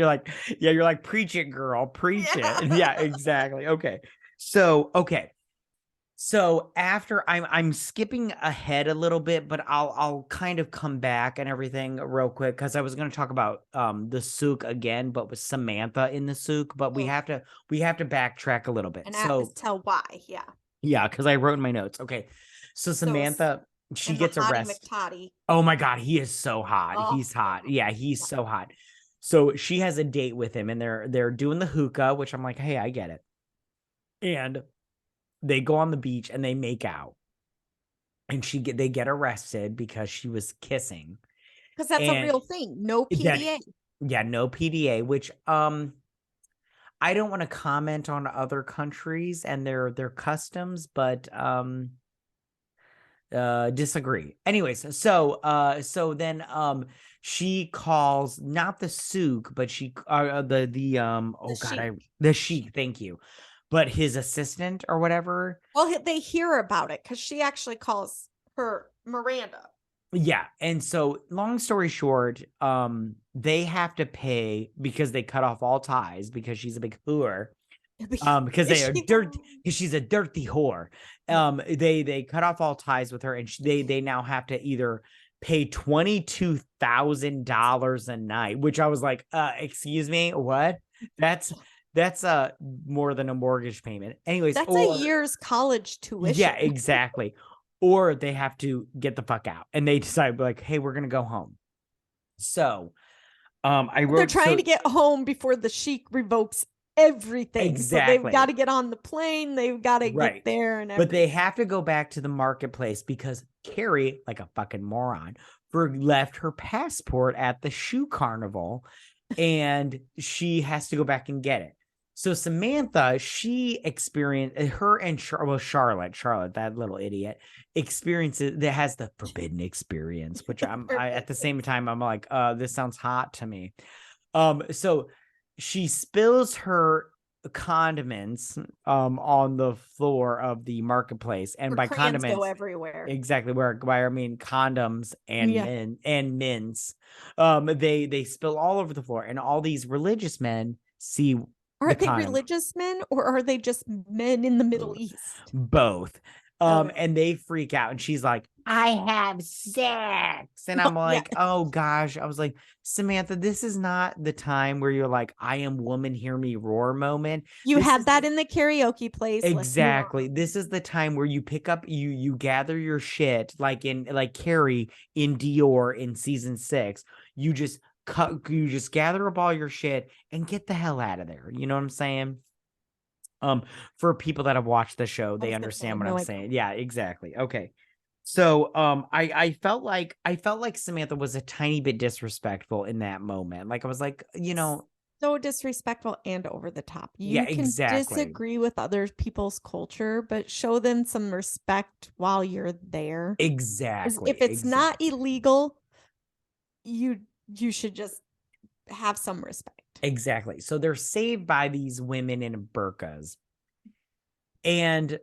preach it, girl. Preach it. Yeah, exactly. Okay. So after I'm skipping ahead a little bit, but I'll kind of come back and everything real quick because I was going to talk about the souk again, but with Samantha in the souk. But we have to backtrack a little bit. And so tell why, yeah, because I wrote in my notes. Okay, so Samantha, she gets arrested. Oh my God, he is so hot. He's hot. Yeah, he's so hot. So she has a date with him, and they're doing the hookah, which I'm like, hey, I get it. And they go on the beach and they make out, and they get arrested because she was kissing. Because that's a real thing. No PDA. No PDA. Which I don't want to comment on other countries and their customs, but disagree. Anyways, so then she calls not the souk, but she the sheik. Thank you. But his assistant or whatever. Well, they hear about it because she actually calls her Miranda. Yeah. And so long story short, they have to pay because they cut off all ties because she's a big whore. Because she's a dirty whore. They cut off all ties with her, and they now have to either pay $22,000 a night, which I was like, excuse me, what? That's more than a mortgage payment. Anyways, that's a year's college tuition. Yeah, exactly. Or they have to get the fuck out, and they decide like, hey, we're gonna go home. So, they're trying to get home before the sheik revokes everything. Exactly. So they've got to get on the plane. They've got to get there, and but they have to go back to the marketplace because Carrie, like a fucking moron, left her passport at the shoe carnival, and she has to go back and get it. So Samantha, she experienced Charlotte, that little idiot, experiences that has the forbidden experience, which at the same time, I'm like, this sounds hot to me. So she spills her condiments on the floor of the marketplace, and by condiments go everywhere. Exactly, where I mean condoms and mints. They spill all over the floor, and all these religious men see. Are they religious men, or are they just men in the Middle East? Both. And they freak out, and she's like, I have sex. And I'm like, oh gosh. I was like, Samantha, this is not the time where you're like, I am woman, hear me roar moment. You had that in the karaoke place. Exactly. This is the time where you pick up, you gather your shit, like Carrie in Dior in season 6. You just gather up all your shit and get the hell out of there. You know what I'm saying? For people that have watched the show, they understand what I'm saying. Yeah, exactly. Okay. So I felt like Samantha was a tiny bit disrespectful in that moment. Like I was like, so disrespectful and over the top. Yeah, You can exactly. disagree with other people's culture, but show them some respect while you're there. Exactly. If it's not illegal, you should just have some respect. Exactly. So they're saved by these women in burqas. And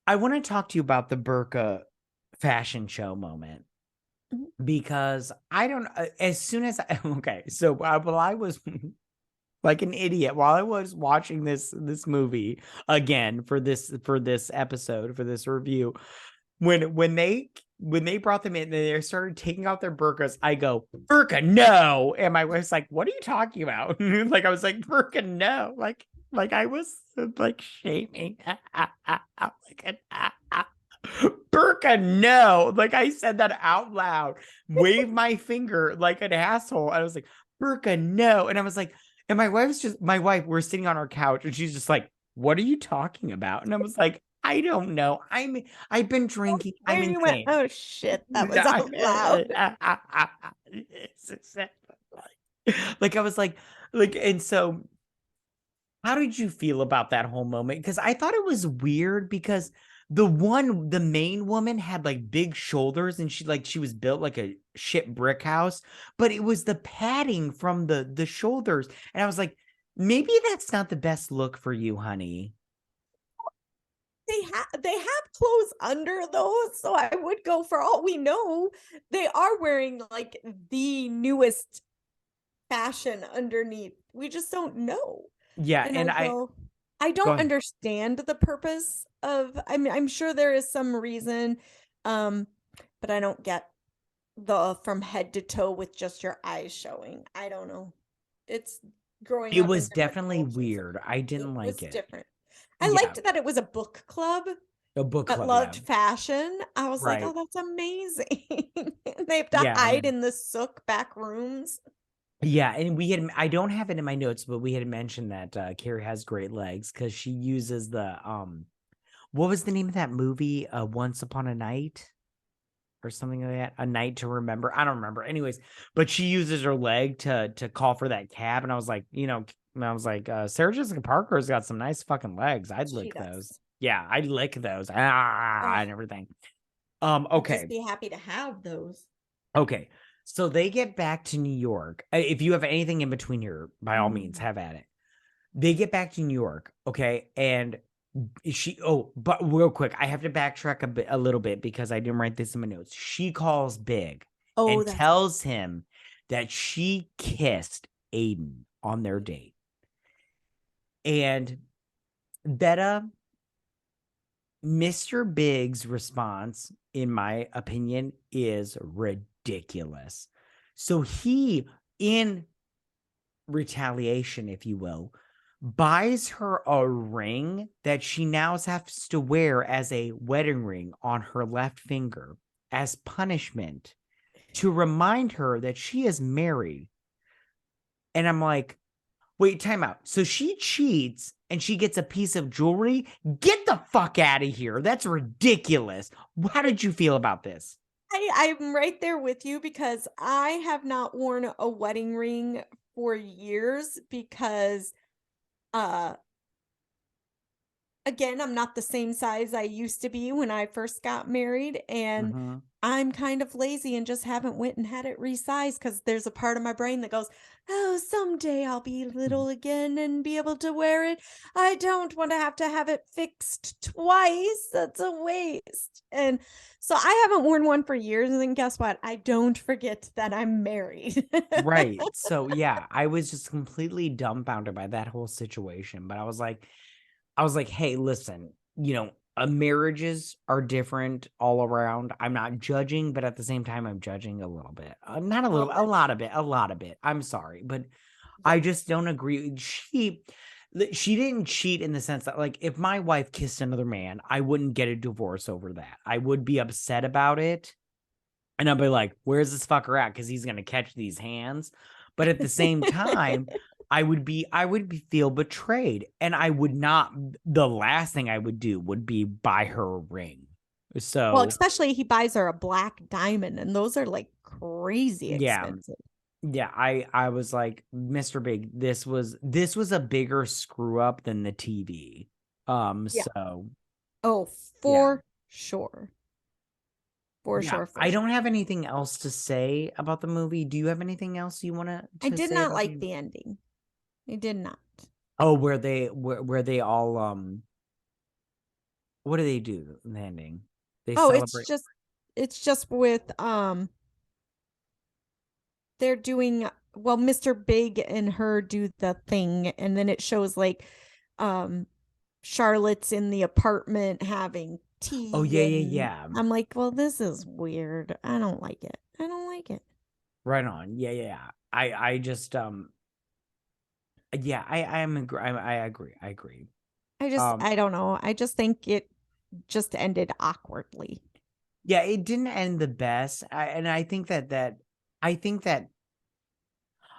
I want to talk to you about the burqa fashion show moment. Because I don't, as soon as okay, so while I was like an idiot, while I was watching this movie again for this episode, for this review, when they brought them in and they started taking out their burqas, I go, burqa, no. And my wife's like, what are you talking about? Like, I was like, burqa, no. Like I was like shaming. Like, burqa, no. Like, I said that out loud, waved my finger like an asshole. I was like, burqa, no. And I was like, and my wife, we're sitting on our couch and she's just like, what are you talking about? And I was like, I don't know. I've been drinking. I'm And you went, insane. oh shit, that was out loud. Like I was like, and so how did you feel about that whole moment? Because I thought it was weird because the main woman had like big shoulders and she was built like a shit brick house, but it was the padding from the shoulders. And I was like, maybe that's not the best look for you, honey. They have clothes under those, so I would go. For all we know, they are wearing like the newest fashion underneath. We just don't know. Yeah, And I go, I go don't ahead. understand the purpose of, I mean, I'm sure there is some reason, but I don't get the from head to toe with just your eyes showing. I don't know. It's growing It up in was different definitely cultures. weird. I It didn't was like it. different. I Yeah, liked that it was a book club a book that club, yeah. loved fashion. I was like, Right. oh, that's amazing. They have to Yeah. hide in the sook back rooms. Yeah, and I don't have it in my notes, but we had mentioned that Carrie has great legs because she uses the what was the name of that movie? Once Upon a Night or something like that. A Night to Remember. I don't remember. Anyways, but she uses her leg to call for that cab, and I was like, Sarah Jessica Parker's got some nice fucking legs. I'd She lick does. those. Yeah, I'd lick those. Oh, And everything. I'd just Okay. be happy to have those. Okay. So they get back to New York. If you have anything in between here, by all means, Mm. have at it. They get back to New York, okay? And but real quick, I have to backtrack a little bit because I didn't write this in my notes. She calls Big Oh, and that's tells him that she kissed Aidan on their date. And Vetta, Mr. Big's response, in my opinion, is ridiculous. So he, in retaliation, if you will, buys her a ring that she now has to wear as a wedding ring on her left finger as punishment to remind her that she is married. And I'm like, wait, time out. So she cheats and she gets a piece of jewelry? Get the fuck out of here. That's ridiculous. How did you feel about this? I'm right there with you because I have not worn a wedding ring for years because uh again, I'm not the same size I used to be when I first got married, and Mm-hmm. I'm kind of lazy and just haven't went and had it resized because there's a part of my brain that goes, "Oh, someday I'll be little again and be able to wear it. I don't want to have it fixed twice. That's a waste." And so I haven't worn one for years, and then guess what? I don't forget that I'm married. Right. So yeah, I was just completely dumbfounded by that whole situation. But I was like, hey, listen, marriages are different all around. I'm not judging, but at the same time, I'm judging a little bit. Not a little, Oh, a lot of it, a lot of it. I'm sorry, but I yes. just don't agree. She didn't cheat in the sense that, like, if my wife kissed another man, I wouldn't get a divorce over that. I would be upset about it. And I'd be like, where's this fucker at? Because he's gonna catch these hands. But at the same time, I would feel betrayed. And I would not, the last thing I would do would be buy her a ring. Well, So especially he buys her a black diamond, and those are like crazy yeah. expensive. Yeah, I was like, Mr. Big, this was a bigger screw up than the TV. Yeah. So Oh, yeah. for sure. For Yeah, sure, for I sure. don't have anything else to say about the movie. Do you have anything else you want I to did say not about like the the ending. I did not. Oh, where they all what do they do in the ending? They Oh, celebrate. it's just with they're doing well, Mr. Big and her do the thing, and then it shows like um Charlotte's in the apartment having Oh tea, yeah, yeah, and yeah. I'm like, well, this is weird. I don't like it. I don't like it. Right on. Yeah, yeah, yeah. I just yeah, I am agree. I agree. I agree. Um I don't know. I just think it just ended awkwardly. yeah, it didn't end the best. And I think I think that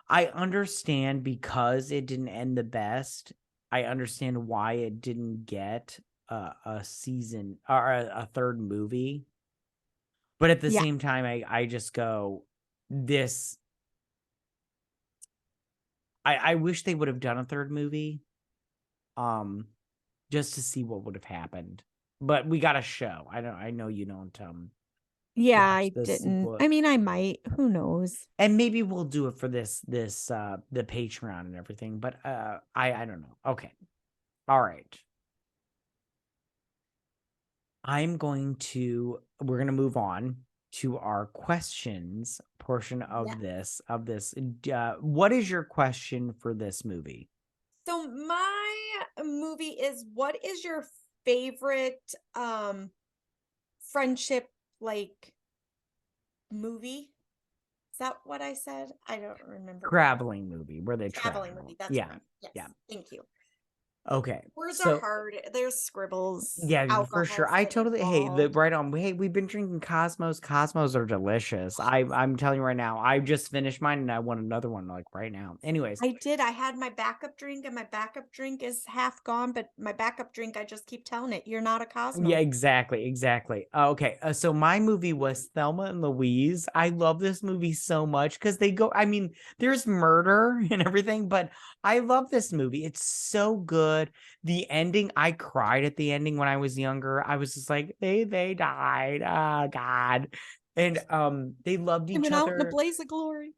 I understand because it didn't end the best. I understand why it didn't get a season or a third movie. But at the Yeah. same time, I just go, this. I wish they would have done a third movie, um, just to see what would have happened. But we got a show. I know you don't Yeah, watch I the didn't. sequel, I mean, I might. Who knows? and maybe we'll do it for this the Patreon and everything. But I don't know. Okay, all right. We're gonna move on to our questions portion Yeah. of this. What is your question for this movie? So my movie is, what is your favorite friendship like movie? Is that what I said? I don't remember what I Traveling movie where they traveling movie. travel. That's Yeah. correct. Yes. Yeah. Thank you. Okay. Words are So hard. There's scribbles. yeah, for sure. Alcohol's I getting totally involved. right on. Hey, we've been drinking Cosmos. Cosmos are delicious. I'm telling you right now. I just finished mine and I want another one like right now. Anyways, I did. I had my backup drink, and my backup drink is half gone, but my backup drink, I just keep telling it, you're not a yeah, Cosmo. exactly, exactly. Okay, so my movie was Thelma and Louise. I love this movie so much because they go. I mean, there's murder and everything, but I love this movie. It's so good. The ending, I cried at the ending when I was younger. I was just like, they died. Oh God. And they loved I each went out in a other. blaze of glory.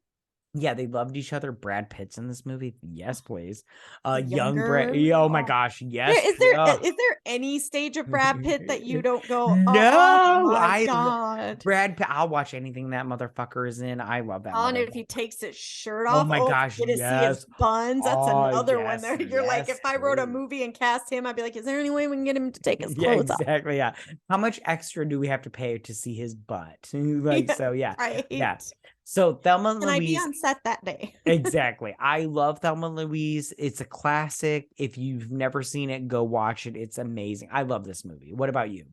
Yeah, they loved each other. Brad Pitt's in this movie. Yes, please. Young Brad. Younger. Oh my Oh. gosh. There Yes. is there is there any stage of Brad Pitt that you don't go, oh No, my God? Brad Pitt. I'll watch anything that motherfucker is in. I love that And if motherfucker. he takes his shirt Oh off, my oh, gosh, you get to see his yes. buns. That's Oh another one yes, there. You're like, yes, if I wrote a please. movie and cast him, I'd be like, is there any way we can get him to take his Yeah, clothes off? exactly. Yeah. How much extra do we have to pay to see his butt? Like, Yeah, so yeah. Yeah. right. So Thelma and Can I be Louise. on set that day? Exactly. I love Thelma and Louise. It's a classic. If you've never seen it, go watch it. It's amazing. I love this movie. What about you?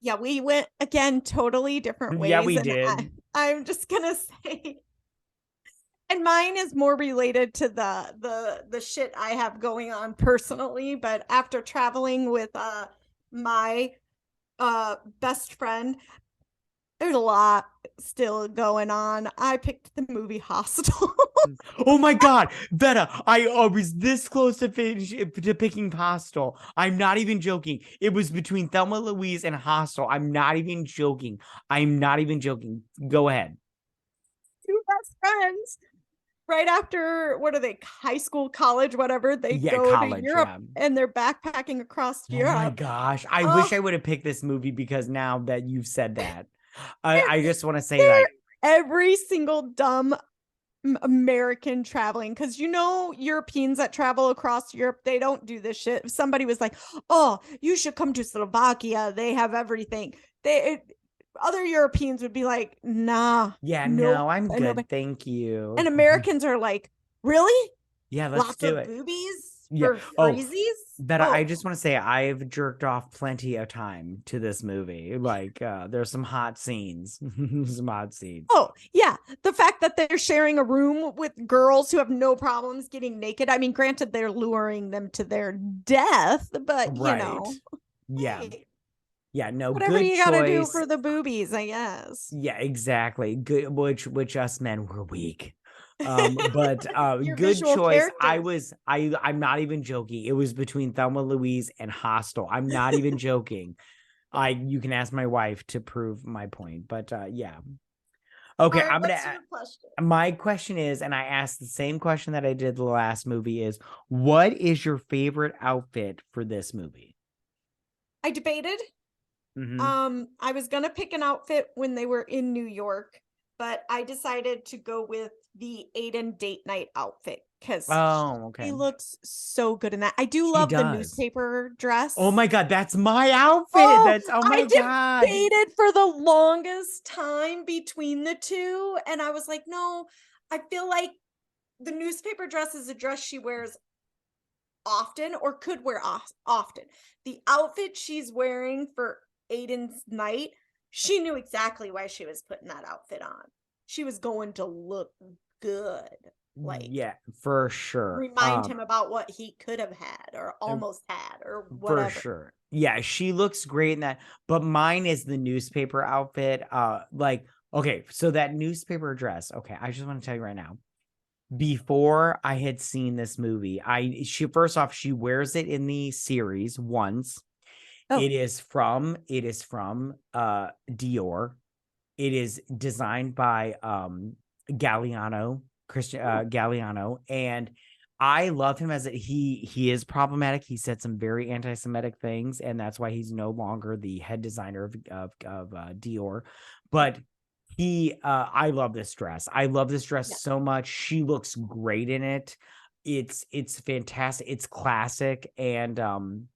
Yeah, we went again totally different Yeah, ways. we And did. I'm just gonna say, and mine is more related to the shit I have going on personally, but after traveling with my best friend, there's a lot still going on. I picked the movie Hostel. Oh my God, Vetta, I was this close to picking Hostel. I'm not even joking. It was between Thelma Louise and Hostel. I'm not even joking. I'm not even joking. Go ahead. Two best friends. Right after, what are they, high school, college, whatever, they Yeah, go to college. Europe Yeah. and they're backpacking across Oh my Europe. gosh. I Oh, wish I would have picked this movie because now that you've said that, I just want to say they're like, every single dumb American traveling, because Europeans that travel across Europe, they don't do this shit. If somebody was like, oh, you should come to Slovakia, they have everything, other Europeans would be like, nah, yeah, nope. no, I'm good. Thank you. And Americans are like, really? Yeah, let's Lots do of it. boobies Yeah. for Oh, freezies? that I Oh, just want to say I've jerked off plenty of time to this movie. Like there's some hot scenes. Some hot scenes. oh, yeah. The fact that they're sharing a room with girls who have no problems getting naked. I mean, granted, they're luring them to their death, but Right. Yeah. hey, Yeah, no, whatever good you got to do choice. for the boobies, I guess. Yeah, exactly. Good which us men were weak. But Your good visual choice. characters. I'm not even joking. It was between Thelma Louise and Hostel. I'm not even joking. You can ask my wife to prove my point, but yeah. Okay, All right, I'm gonna. what's your question? My question is, and I asked the same question that I did the last movie: is what is your favorite outfit for this movie? I debated. Mm-hmm. I was gonna pick an outfit when they were in New York, but I decided to go with the Aidan date night outfit because Oh, okay. he looks so good in that. I do She love the does. newspaper Oh dress. my God, that's my outfit. Oh, That's, oh I my God. debated for the longest time between the two, and I was like, no, I feel like the newspaper dress is a dress she wears often or could wear often. The outfit she's wearing for Aiden's night, she knew exactly why she was putting that outfit on. She was going to look good, like Yeah, for sure. remind him about what he could have had or almost had or For whatever. sure. Yeah, she looks great in that. But mine is the newspaper outfit. Okay, so that newspaper dress. Okay, I just want to tell you right now. Before I had seen this movie, she first off, she wears it in the series once. Oh, It is from Dior. It is designed by Galliano, Christian Galliano, and I love him he is problematic. He said some very anti-Semitic things, and that's why he's no longer the head designer of Dior. But I love this dress. I love this dress yeah. so much. She looks great in it. It's fantastic. It's classic, and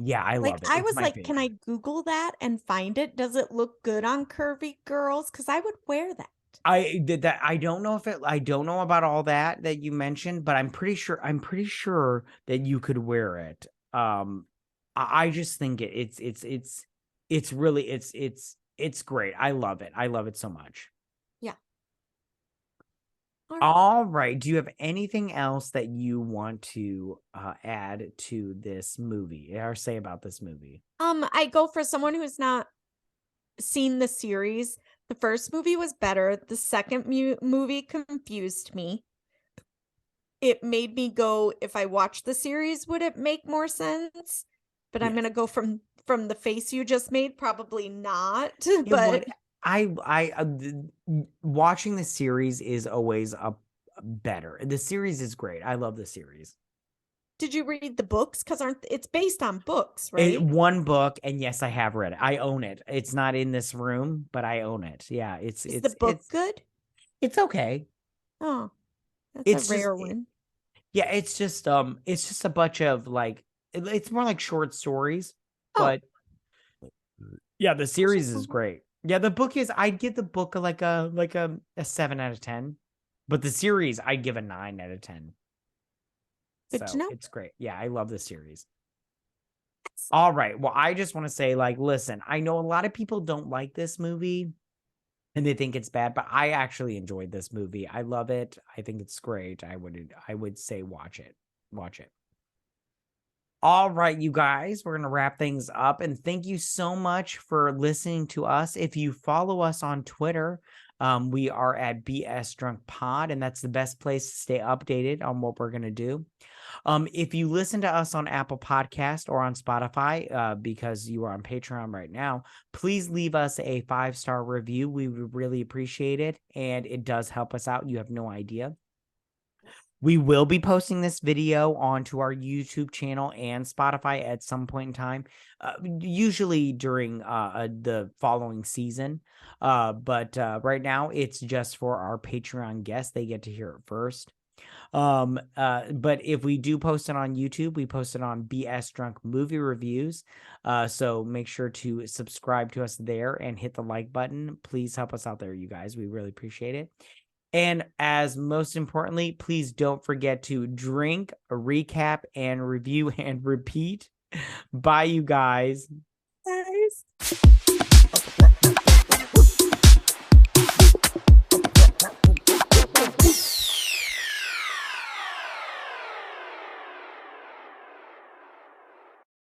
yeah, I Like love it. I It's was my like, can I favorite. Google that and find it? Does it look good on curvy girls? Because I would wear that. I did that. I don't know about all that you mentioned, but I'm pretty sure that you could wear it. I just think it's really it's great. I love it. I love it so much. Yeah. All right. All right. Do you have anything else that you want to add to this movie or say about this movie? I go for someone who's not seen the series. The first movie was better. The second movie confused me. It made me go, if I watched the series, would it make more sense? But I'm Yes. gonna go from the face you just made, probably not. It would. But Watching the series is always a better. The series is great. I love the series. did you read the books? Because aren't it's based on books, right? One book, and yes, I have read it. I own it. It's not in this room, but I own it. Yeah, Is the book good? it's okay. Oh, that's a It's just rare one. yeah, it's just a bunch of it's more like short stories, Oh, but yeah, the that's series just is great. Yeah, the book is I'd give the book a 7 out of 10, but the series I'd give a 9 out of 10. good to So know. it's great. Yeah, I love the series. All right. Well, I just want to say, listen, I know a lot of people don't like this movie and they think it's bad, but I actually enjoyed this movie. I love it. I think it's great. I would say watch it. Watch it. All right, you guys, we're going to wrap things up. And thank you so much for listening to us. If you follow us on Twitter, we are at BS Drunk Pod, and that's the best place to stay updated on what we're going to do. If you listen to us on Apple Podcast or on Spotify, because you are on Patreon right now, please leave us a 5-star review. We would really appreciate it, and it does help us out. You have no idea. We will be posting this video onto our YouTube channel and Spotify at some point in time, usually during the following season. But right now, it's just for our Patreon guests. They get to hear it first. But if we do post it on YouTube, we post it on BS Drunk Movie Reviews. So make sure to subscribe to us there and hit the like button. Please help us out there, you guys. We really appreciate it. And as most importantly, please don't forget to drink, recap, and review and repeat. Bye, you guys.